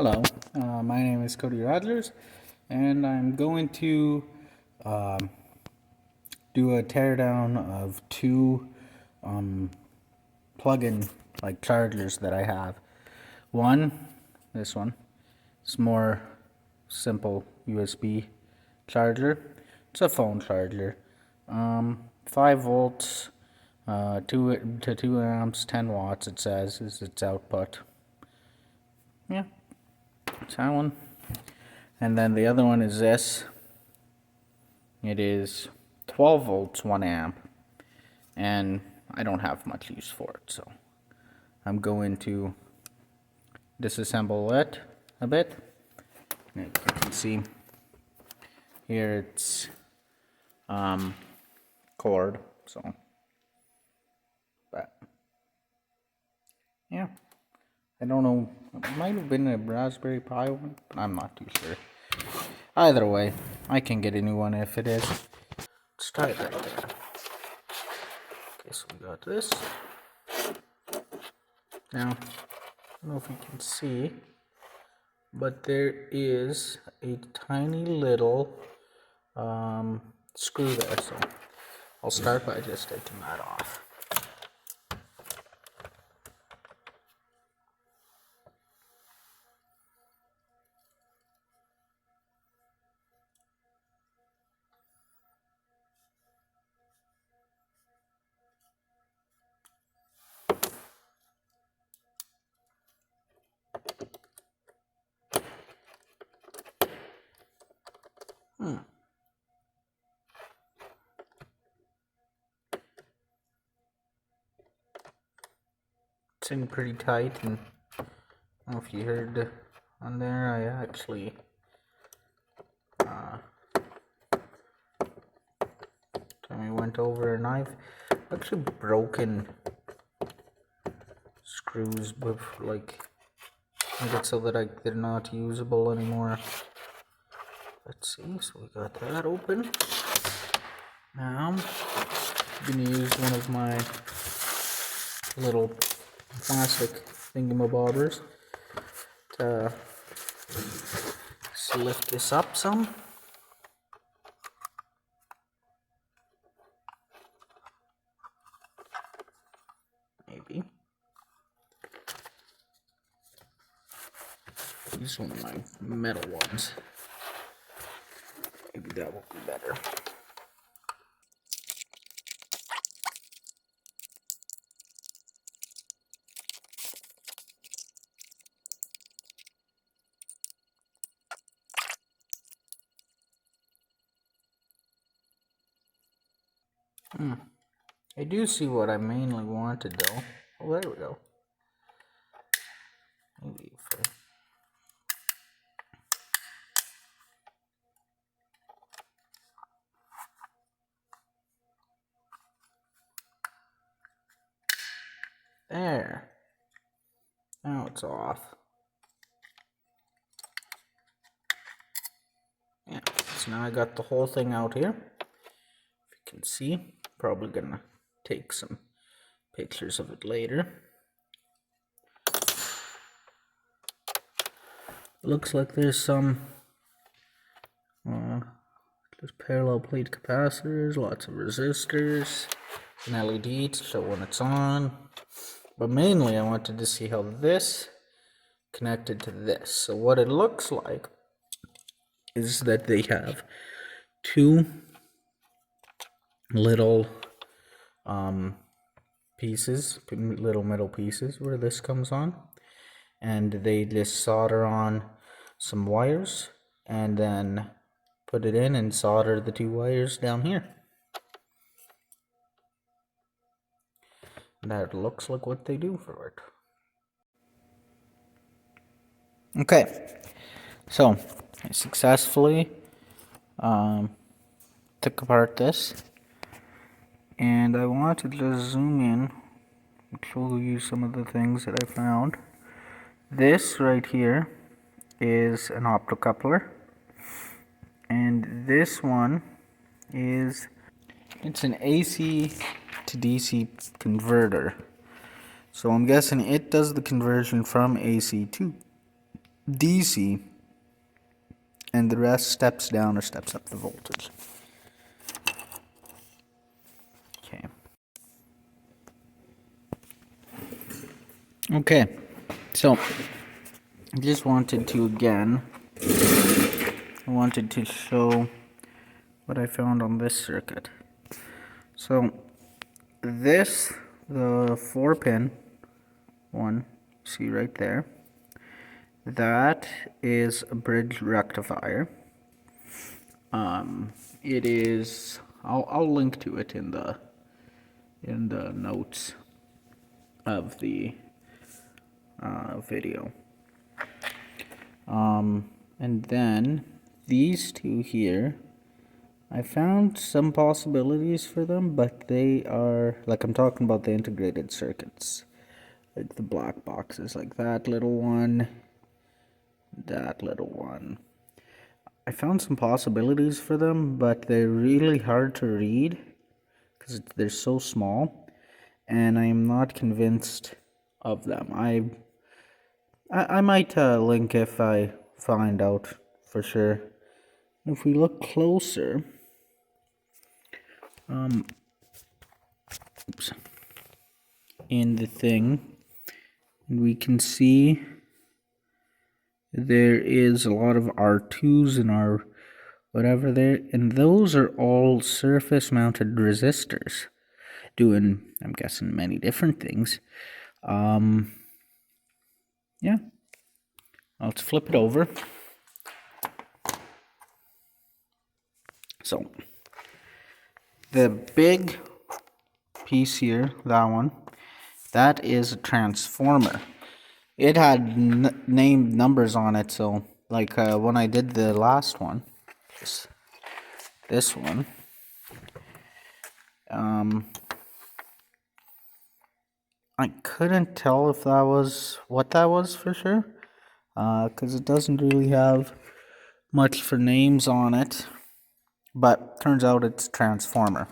Hello, my name is Cody Rodgers, and I'm going to um, do a teardown of two plug-in chargers that I have. This one, it's more simple USB charger. It's a phone charger, 5 volts, 2 amps, 10 watts. It says is its output. Yeah, it's that one. And then the other one is this. It is 12 volts, 1 amp, and I don't have much use for it, so I'm going to disassemble it a bit. And you can see here it's cord, so, but yeah, I don't know, it might have been a Raspberry Pi one, I'm not too sure. Either way, I can get a new one if it is. Let's try it right there. Okay, so we got this. Now, I don't know if you can see, but there is a tiny little screw there, so I'll start by just taking that off. It's in pretty tight, and I don't know if you heard on there, I actually time I went over and I've actually broken screws with made it so that they're not usable anymore. Let's see, so we got that open. Now I'm gonna use one of my little plastic thingamabobbers to lift this up some. Maybe. Use one of my metal ones. Maybe that will be better. I do see what I mainly wanted though. Oh, there we go. Maybe if I... There. Now it's off. Yeah, so now I got the whole thing out here. If you can see, probably gonna take some pictures of it later. Looks like there's some just parallel plate capacitors, lots of resistors, an LED to show when it's on. But mainly I wanted to see how this connected to this. So what it looks like is that they have two little pieces, little metal pieces where this comes on, and they just solder on some wires and then put it in and solder the two wires down here. That looks like what they do for it. Okay, so I successfully took apart this, and I wanted to zoom in and show you some of the things that I found. This right here is an optocoupler, and this one is, it's an AC to DC converter. So I'm guessing it does the conversion from AC to DC, and the rest steps down or steps up the voltage. Okay. Okay, so I just wanted to show what I found on this circuit. So this, the 4-pin one, see right there, that is a bridge rectifier. It is, I'll link to it in the notes of the video. And then these two here, I found some possibilities for them, but they are, like, I'm talking about the integrated circuits, like the black boxes, like that little one, that little one. I found some possibilities for them, but they're really hard to read because they're so small, and I'm not convinced of them. I might link if I find out for sure. If we look closer, in the thing, we can see there is a lot of R2s and R whatever there, and those are all surface mounted resistors doing, I'm guessing, many different things. Yeah, let's flip it over. So the big piece here, that one, that is a transformer. It had named numbers on it, so like when I did the last one, this one, I couldn't tell if that was what that was for sure, because it doesn't really have much for names on it, but turns out it's a transformer.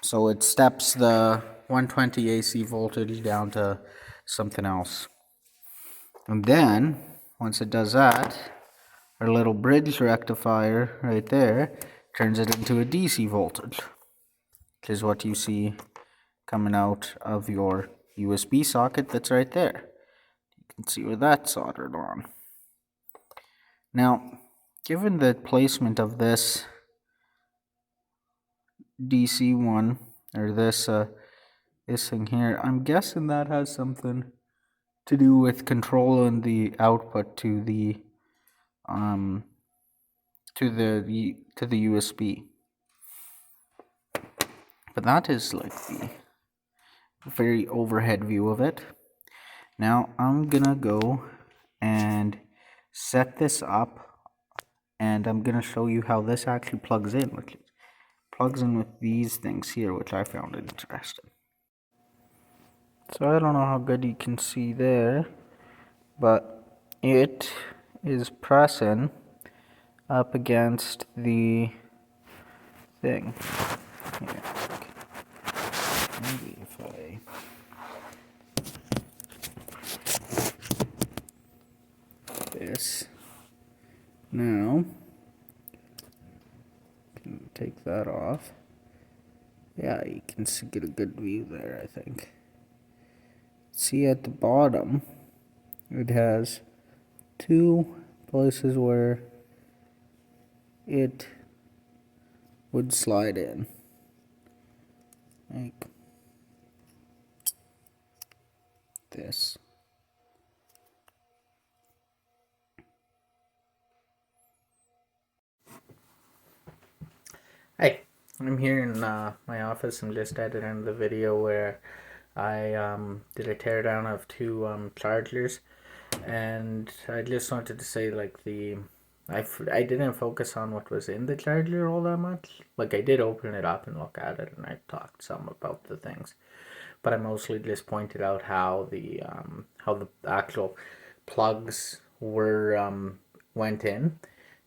So it steps the 120 AC voltage down to something else. And then, once it does that, our little bridge rectifier right there turns it into a DC voltage, which is what you see coming out of your USB socket that's right there. You can see where that's soldered on. Now, given the placement of this DC one, or this thing here, I'm guessing that has something to do with controlling the output to the USB. But that is like the very overhead view of it. Now I'm gonna go and set this up, and I'm gonna show you how this actually plugs in, which plugs in with these things here, which I found interesting. So I don't know how good you can see there, but it is pressing up against the thing. Here. Maybe if I this now, can take that off. Yeah, you can get a good view there, I think. See at the bottom, it has two places where it would slide in. Like this. Hey, I'm here in my office. I'm just editing the video where I did a teardown of two chargers, and I just wanted to say, like, I didn't focus on what was in the charger all that much. Like, I did open it up and look at it, and I talked some about the things, but I mostly just pointed out how the actual plugs were went in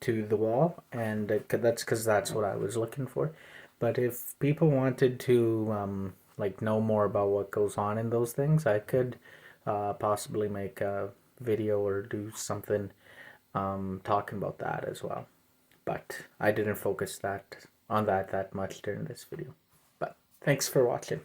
to the wall, and that's because that's what I was looking for. But if people wanted to like know more about what goes on in those things, I could possibly make a video or do something talking about that as well. But I didn't focus that on that much during this video. But thanks for watching.